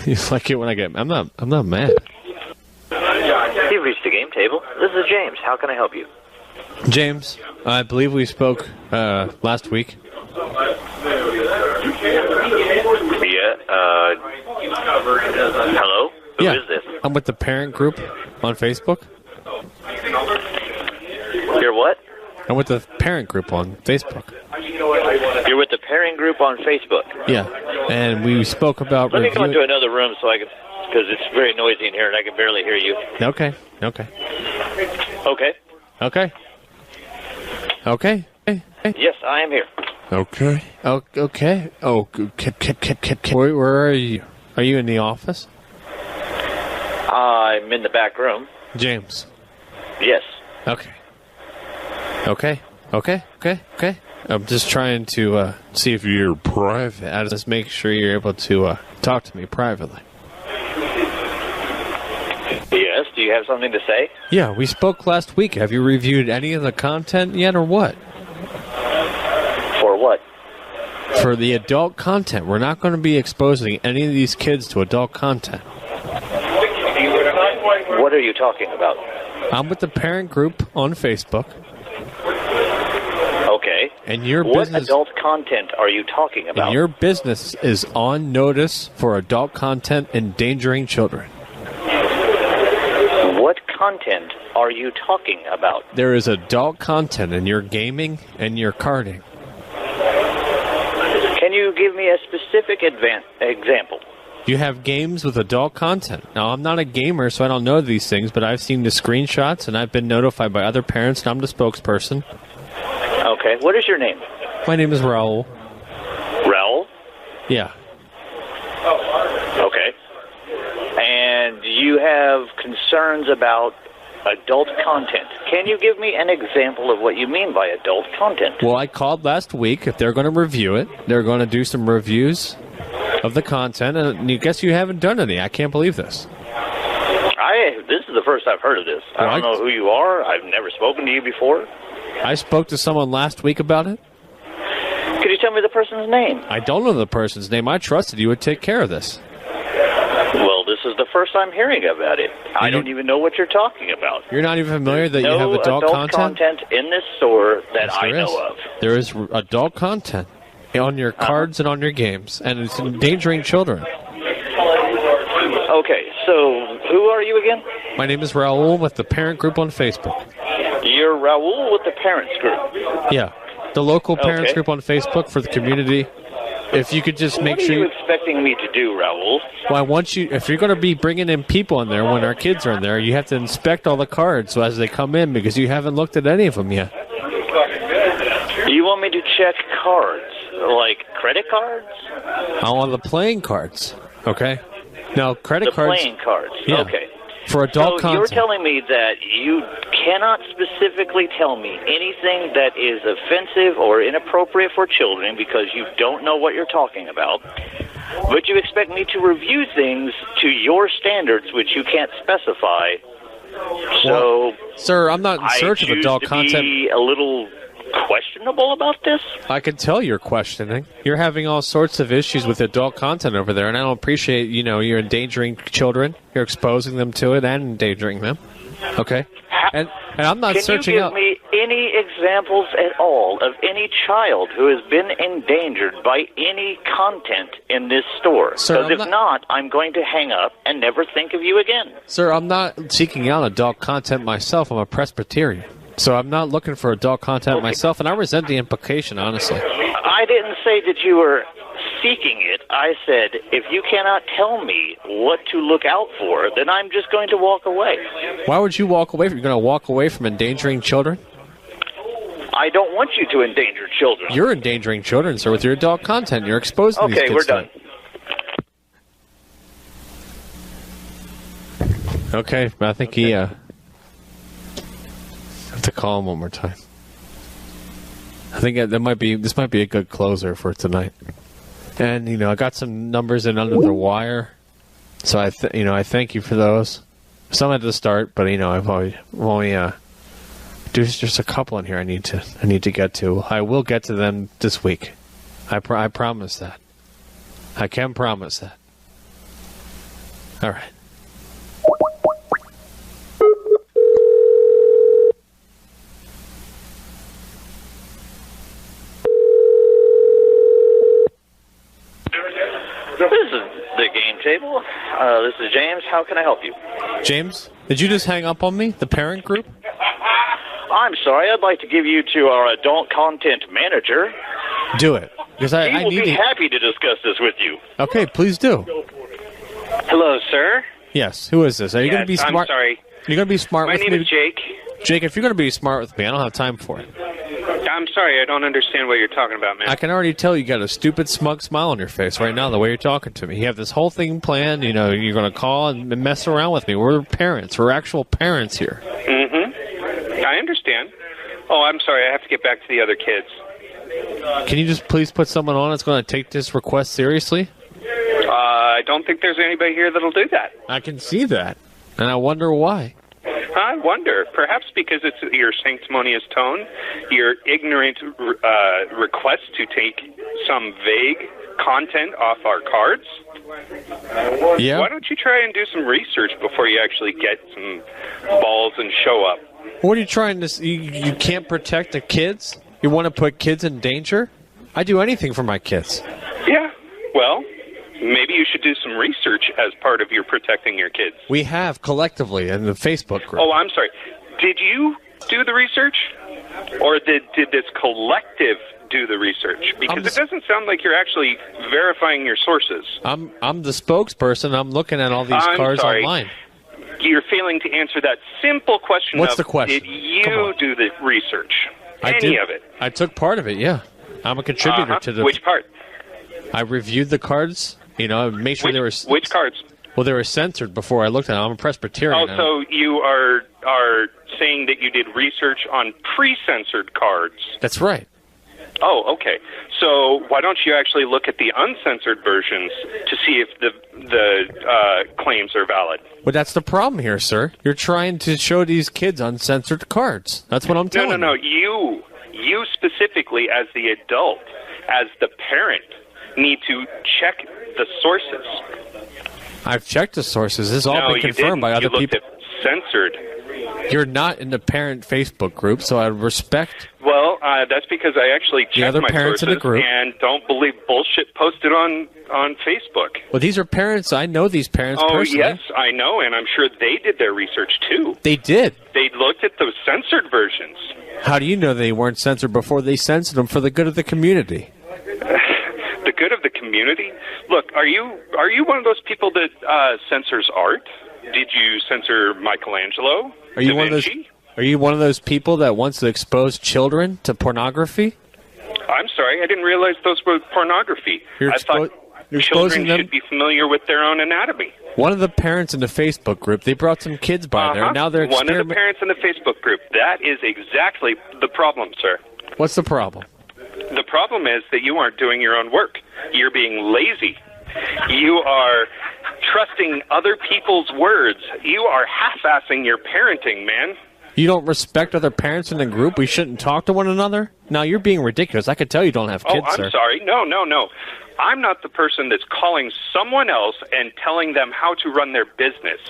You like it when I get... I'm not mad. You've reached the game table. This is James. How can I help you? James, I believe we spoke last week. Yeah, hello? Who is this? I'm with the parent group on Facebook. You're what? I'm with the parent group on Facebook. You're with the parent group on Facebook? Yeah, and we spoke about... Let me go into another room so I can... Because it's very noisy in here and I can barely hear you. Okay. Yes, I am here. Okay. Where are you? Are you in the office? I'm in the back room. James. Yes. Okay. I'm just trying to see if you're private. I just make sure you're able to talk to me privately. Yes, do you have something to say? Yeah, we spoke last week. Have you reviewed any of the content yet or what? For what? For the adult content. We're not going to be exposing any of these kids to adult content. What are you talking about? I'm with the parent group on Facebook. Okay. And your what business... adult content are you talking about? And your business is on notice for adult content endangering children. What content are you talking about? There is adult content in your gaming and your carding. Can you give me a specific example? You have games with adult content. Now, I'm not a gamer, so I don't know these things, but I've seen the screenshots, and I've been notified by other parents, and I'm the spokesperson. Okay. What is your name? My name is Raul. Raul? Yeah. Okay. And you have concerns about adult content. Can you give me an example of what you mean by adult content? Well, I called last week. If they're going to review it, they're going to do some reviews of the content, and I guess you haven't done any. I can't believe this. This is the first I've heard of this. I don't know who you are. I've never spoken to you before. I spoke to someone last week about it. Could you tell me the person's name? I don't know the person's name. I trusted you would take care of this. Well, this is the first I'm hearing about it. I don't even know what you're talking about. You're not even familiar that you have adult content in this store that I know of. There is adult content on your cards and on your games, and it's endangering children. Okay, so who are you again? My name is Raul with the parent group on Facebook. You're Raul with the parents group? Yeah, the local parents group on Facebook for the community. If you could just make sure... What are you expecting me to do, Raul? Well, I want you... If you're going to be bringing in people in there when our kids are in there, you have to inspect all the cards as they come in because you haven't looked at any of them yet. You want me to check cards? Like credit cards? I want the playing cards, okay? Now, credit cards... The playing cards, yeah, okay. For adult content. You're telling me that you cannot specifically tell me anything that is offensive or inappropriate for children because you don't know what you're talking about, but you expect me to review things to your standards, which you can't specify. So, well, sir, I'm not in search of adult content. I choose to be a little questionable about this. I can tell you're questioning. You're having all sorts of issues with adult content over there, and I don't appreciate, you're endangering children. You're exposing them to it and endangering them. Okay? And I'm not searching out... Can you give me any examples at all of any child who has been endangered by any content in this store? Because if not, I'm going to hang up and never think of you again. Sir, I'm not seeking out adult content myself. I'm a Presbyterian. So I'm not looking for adult content myself, and I resent the implication, honestly. I didn't say that you were seeking it. I said, if you cannot tell me what to look out for, then I'm just going to walk away. Why would you walk away? You're going to walk away from endangering children? I don't want you to endanger children. You're endangering children, sir, with your adult content. You're exposing these kids. Okay, we're done. Okay, I think he... I have to call him one more time. I think this might be a good closer for tonight. And I got some numbers in under the wire, so I thank you for those. Some at the start, but I've only there's just a couple in here I need to get to. I will get to them this week. I promise that. I can promise that. All right. This is the game table. This is James. How can I help you? James, did you just hang up on me? The parent group? I'm sorry. I'd like to give you to our adult content manager. Do it. Because He I will need be to... happy to discuss this with you. Okay, please do. Hello, sir. Yes, who is this? Are you going to be smart? I'm sorry. Are you going to be smart My with name me? is Jake. Jake, if you're going to be smart with me, I don't have time for it. I'm sorry, I don't understand what you're talking about, man. I can already tell you got a stupid, smug smile on your face right now, the way you're talking to me. You have this whole thing planned. You know, you're going to call and mess around with me. We're parents. We're actual parents here. Mm-hmm. I understand. Oh, I'm sorry, I have to get back to the other kids. Can you just please put someone on that's going to take this request seriously? I don't think there's anybody here that'll do that. I can see that, and I wonder why. I wonder. Perhaps because it's your sanctimonious tone, your ignorant request to take some vague content off our cards. Yeah. Why don't you try and do some research before you actually get some balls and show up? What are you trying to... You can't protect the kids? You want to put kids in danger? I do anything for my kids. Yeah. Well, maybe you should do some research as part of your protecting your kids. We have, collectively, in the Facebook group. Oh, I'm sorry. Did you do the research? Or did this collective do the research? Because it doesn't sound like you're actually verifying your sources. I'm the spokesperson. I'm looking at all these cards online. You're failing to answer that simple question. What's the question? Did you do the research? I Any did. of it? I took part of it, yeah. I'm a contributor to the... Which part? I reviewed the cards, you know, made sure they were... Which cards? Well, they were censored before I looked at them. I'm a Presbyterian. Oh, so you are saying that you did research on pre-censored cards. That's right. Oh, okay. So why don't you actually look at the uncensored versions to see if the claims are valid? Well, that's the problem here, sir. You're trying to show these kids uncensored cards. That's what I'm telling you. No. You specifically, as the adult, as the parent, need to check the sources. I've checked the sources. This has all been confirmed by other people. At censored. You're not in the parent Facebook group, so I respect... Well, that's because I actually check my sources in the group. And don't believe bullshit posted on Facebook. Well, these are parents. I know these parents personally. Oh, yes, I know, and I'm sure they did their research, too. They did. They looked at the censored versions. How do you know they weren't censored before they censored them for the good of the community? The good of the community? Look, are you one of those people that censors art? Did you censor Michelangelo? Are you one of those people that wants to expose children to pornography? I'm sorry, I didn't realize those were pornography. I thought children should be familiar with their own anatomy. One of the parents in the Facebook group, they brought some kids by there. And now they're one of the parents in the Facebook group. That is exactly the problem, sir. What's the problem? The problem is that you aren't doing your own work. You're being lazy. You are trusting other people's words. You are half-assing your parenting, man. You don't respect other parents in the group? We shouldn't talk to one another? Now, you're being ridiculous. I could tell you don't have kids, sir. I'm sorry. No. I'm not the person that's calling someone else and telling them how to run their business.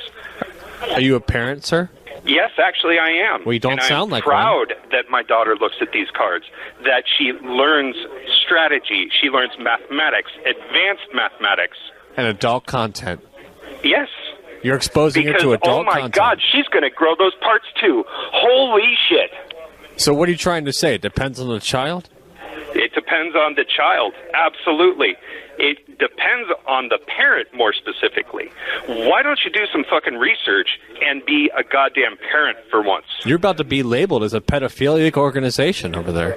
Are you a parent, sir? Yes, actually I am. Well, you don't sound like one. I'm proud that my daughter looks at these cards, that she learns strategy, she learns mathematics, advanced mathematics. And adult content. Yes. You're exposing her to adult content. Oh my God, she's going to grow those parts too. Holy shit. So what are you trying to say? It depends on the child? It depends on the child, absolutely. It depends on the parent more specifically. Why don't you do some fucking research and be a goddamn parent for once? You're about to be labeled as a pedophilic organization over there.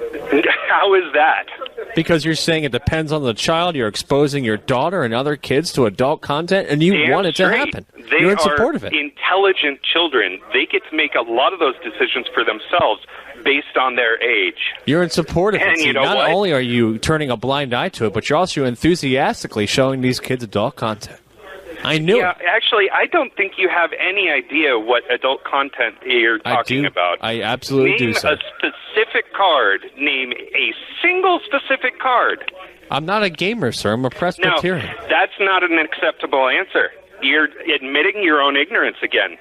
How is that? Because you're saying it depends on the child, you're exposing your daughter and other kids to adult content, and you want it to happen. You're in support of it. They are intelligent children. They get to make a lot of those decisions for themselves based on their age. You're in support of it. And See, not only are you turning a blind eye to it, but you're also enthusiastically showing these kids adult content. I knew it. Actually, I don't think you have any idea what adult content you're talking about. I absolutely do, sir. Name a specific card. Name a single specific card. I'm not a gamer, sir. I'm a Presbyterian. No, that's not an acceptable answer. You're admitting your own ignorance again.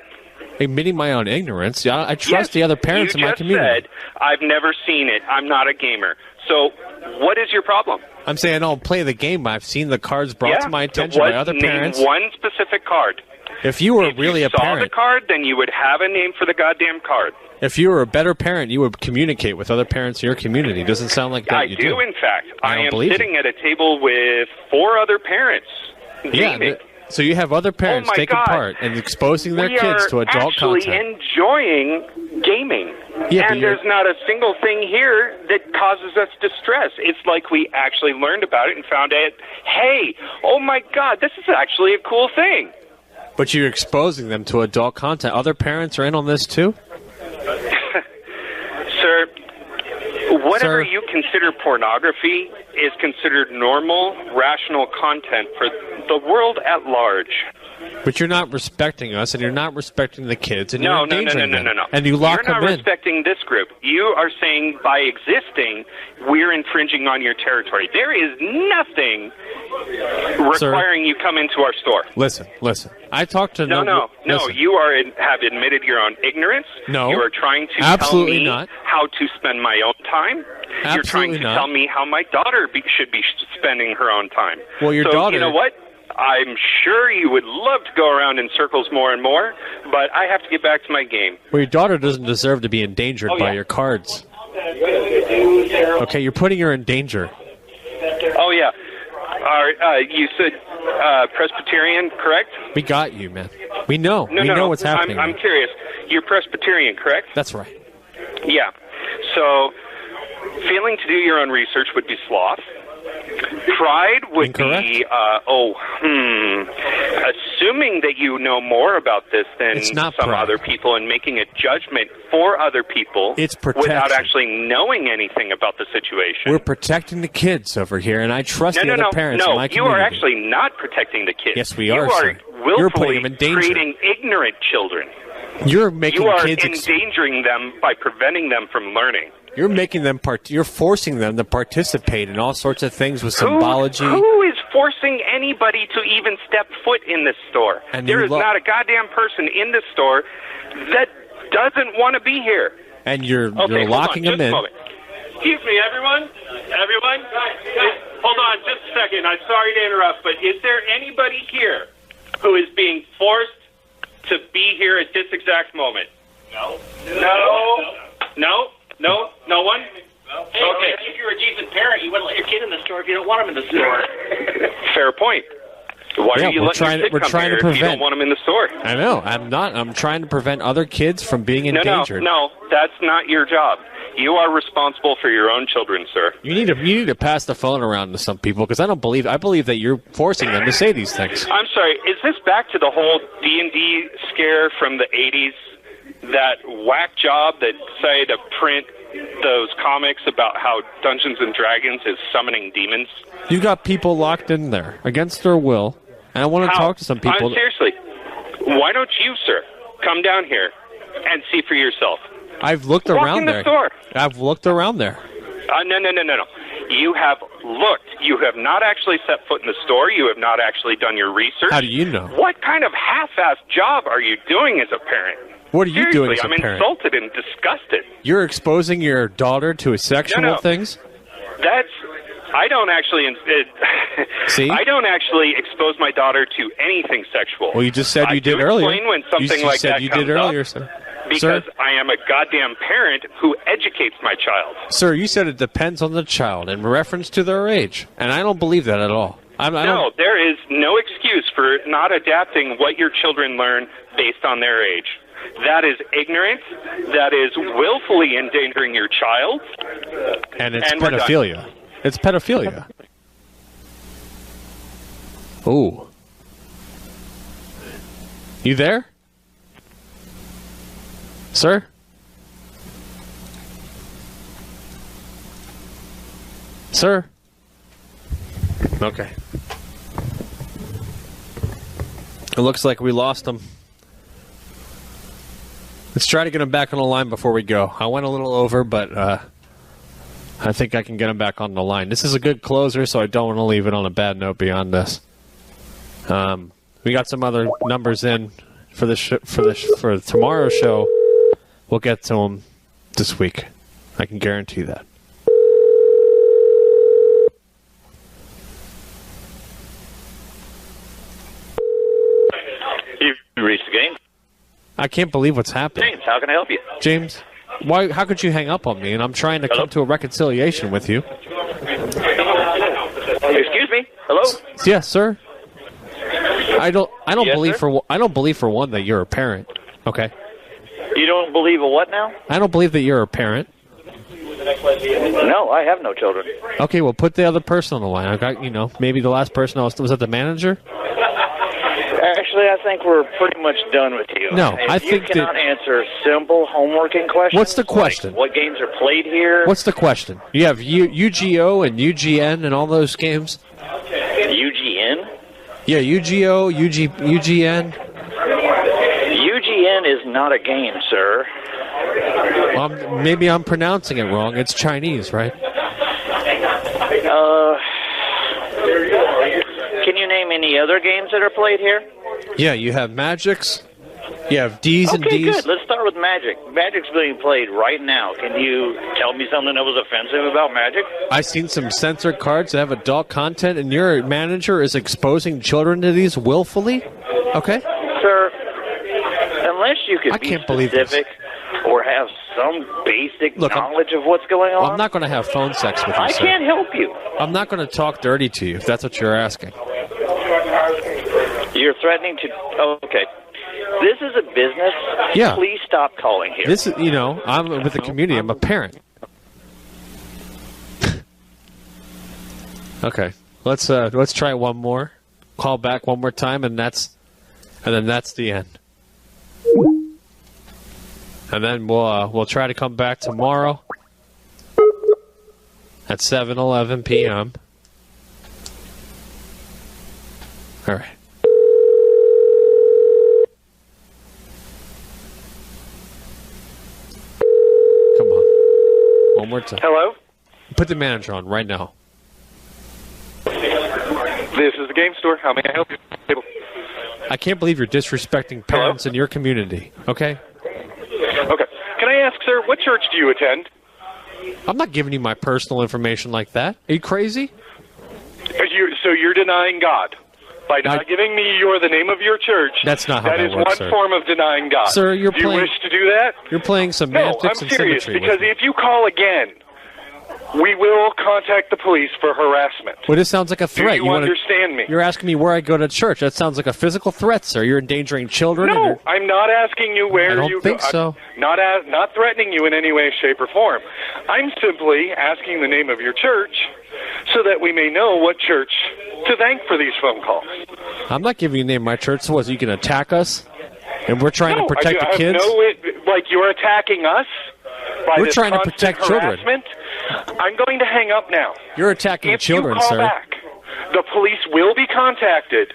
Admitting my own ignorance? Yeah, I trust the other parents in my community. You just said, I've never seen it. I'm not a gamer. So what is your problem? I'm saying I don't play the game, but I've seen the cards brought to my attention by other parents. Name one specific card. If you were really a parent... If you saw the card, then you would have a name for the goddamn card. If you were a better parent, you would communicate with other parents in your community. Doesn't sound like that you do. In fact. I am sitting at a table with 4 other parents gaming. Yeah, so you have other parents taking part and exposing their kids to adult content. We are actually enjoying gaming. Yeah, and there's not a single thing here that causes us distress. It's like we actually learned about it and found out, hey, oh my God, this is actually a cool thing. But you're exposing them to adult content. Other parents are in on this too? Sir, whatever you consider pornography is considered normal, rational content for the world at large. But you're not respecting us, and you're not respecting the kids, and you're endangering them. No. And you lock them in. You're not respecting this group. You are saying by existing, we're infringing on your territory. There is nothing requiring you come into our store. Listen. I talked to No. You have admitted your own ignorance. No. You are trying to absolutely tell me not. How to spend my own time. Absolutely You're trying to tell me how my daughter should be spending her own time. Well, your daughter... you know what? I'm sure you would love to go around in circles more and more, but I have to get back to my game. Well, your daughter doesn't deserve to be endangered by your cards. Okay, you're putting her in danger. Oh, yeah. You said Presbyterian, correct? We got you, man. We know. We know what's happening. I'm curious. You're Presbyterian, correct? That's right. Yeah. So, failing to do your own research would be sloth. Pride would be, assuming that you know more about this than some other people and making a judgment for other people without actually knowing anything about the situation. We're protecting the kids over here, and I trust the other parents in my community. You are actually not protecting the kids. Yes, we are, sir. You're putting them in danger. Creating ignorant children. You're making kids... You are endangering them by preventing them from learning. You're making them you're forcing them to participate in all sorts of things with symbology. Who is forcing anybody to even step foot in this store? And there is not a goddamn person in this store that doesn't want to be here. And you're locking them in. Excuse me, everyone. Everyone, hold on just a second. I'm sorry to interrupt, but is there anybody here who is being forced to be here at this exact moment? No. No one? Hey, okay. If you're a decent parent, you wouldn't let your kid in the store if you don't want him in the store. Fair point. Why are you letting your kid come here if you don't want him in the store? I know. I'm trying to prevent other kids from being endangered. No, that's not your job. You are responsible for your own children, sir. You need to pass the phone around to some people because I believe that you're forcing them to say these things. I'm sorry. Is this back to the whole D&D scare from the 80s? That whack job that decided to print those comics about how Dungeons and Dragons is summoning demons? You got people locked in there against their will, and I want to talk to some people. Seriously, why don't you, sir, come down here and see for yourself? I've looked around there. Store. I've looked around there. No. You have looked. You have not actually set foot in the store. You have not actually done your research. How do you know? What kind of half-assed job are you doing as a parent? What are you doing as a parent? I'm insulted and disgusted. You're exposing your daughter to sexual things? I don't actually... See? I don't actually expose my daughter to anything sexual. Well, you just said you did earlier. I do explain when something like that comes up. Sir. Because I am a goddamn parent who educates my child. Sir, you said it depends on the child in reference to their age. And I don't believe that at all. No, there is no excuse for not adapting what your children learn based on their age. That is ignorant. That is willfully endangering your child. And it's pedophilia. It's pedophilia. Ooh. You there? Sir? Sir? Okay. It looks like we lost him. Let's try to get him back on the line before we go. I went a little over, but I think I can get him back on the line. This is a good closer, so I don't want to leave it on a bad note beyond this. we got some other numbers in for the for tomorrow's show. We'll get to them this week. I can guarantee that. You've reached the game. I can't believe what's happening. James, how can I help you? James, why? How could you hang up on me? And I'm trying to come to a reconciliation with you. Excuse me. Hello. Yes, sir. I don't Yes, believe sir? I don't believe for one that you're a parent. Okay. You don't believe a what now? I don't believe that you're a parent. No, I have no children. Okay, well, put the other person on the line. I got, maybe the last person was that the manager? Actually, I think we're pretty much done with you. No, if I think you cannot answer simple homeworking questions. What's the question? Like what games are played here? What's the question? You have UGO and UGN and all those games? UGN? Yeah, UGO, UGN. UGN is not a game, sir. Well, maybe I'm pronouncing it wrong. It's Chinese, right? Can you name any other games that are played here? Yeah, you have Magics. You have D's and Okay, D's. good. Let's start with Magic. Magic's being played right now. Can you tell me something that was offensive about Magic? I've seen some censored cards that have adult content, and your manager is exposing children to these willfully? Okay? Sir, unless you can I be can't believe this. specific or have some basic Look, knowledge of what's going on, I'm not going to have phone sex with you, I sir. can't help you. I'm not going to talk dirty to you, if that's what you're asking. You're threatening to... Oh, okay. This is a business. Yeah. Please stop calling here. This is, I'm with the community. I'm a parent. Okay. Let's try one more. Call back one more time, and then that's the end. And then we'll try to come back tomorrow at 7:11 p.m. All right. Come on. One more time. Hello? Put the manager on right now. This is the game store. How may I help you? I can't believe you're disrespecting parents in your community. Okay? Okay. Can I ask, sir, what church do you attend? I'm not giving you my personal information like that. Are you crazy? So you're denying God? By not giving me the name of your church, That's not how that is works, one sir. form of denying God. Sir, you're do you playing- wish to do that? You're playing No, semantics I'm and serious, symmetry because with me. if you call again, we will contact the police for harassment. Well, this sounds like a threat. Do you understand me? You're asking me where I go to church. That sounds like a physical threat, sir. You're endangering children. and No, you're- I'm not asking you where I don't you think go. so. I'm not threatening you in any way, shape, or form. I'm simply asking the name of your church so that we may know what church to thank for these phone calls. I'm not giving you the name of my church. So what, you can attack us? And we're trying to protect the kids? Like you're attacking us by We're this trying to constant protect children. harassment? I'm going to hang up now. You're attacking If children, you call sir. back, the police will be contacted,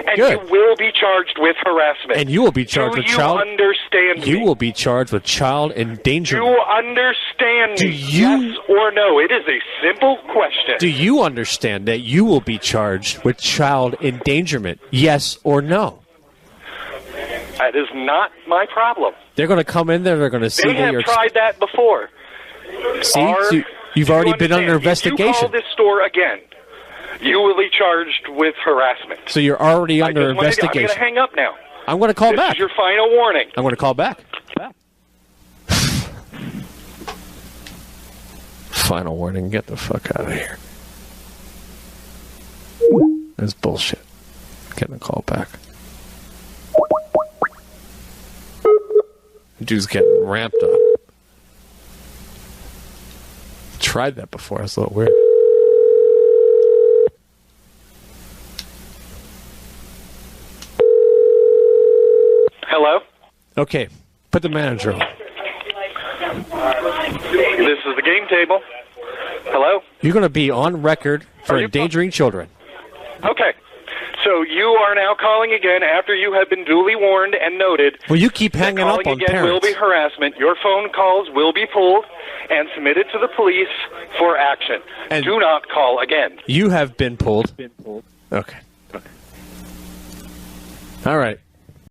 and Good. you will be charged with harassment. And you will be charged Do with you child. understand You me? will be charged with child Do endangerment. you understand Do me? you- Yes or no? It is a simple question. Do you understand that you will be charged with child endangerment? Yes or no? That is not my problem. They're going to come in there. They're going to see They that have you're. tried that before. See, Are- So you've do you already been understand? under If you investigation. call this store again, you will be charged with harassment. So you're already under I'm going investigation. to hang up now. I'm going to call This back. is your final warning. I'm going to call back. Final warning. Get the fuck out of here. That's bullshit. Getting a call back. Dude's getting ramped up. Tried that before. It's a little weird. Hello? Okay. Put the manager on. This is the game table. Hello? You're going to be on record for Are you- endangering children. Okay. So you are now calling again after you have been duly warned and noted. Well, you keep hanging up Calling on again will parents. be harassment. Your phone calls will be pulled and submitted to the police for action. And- Do not call again. You have been pulled. Okay. All right.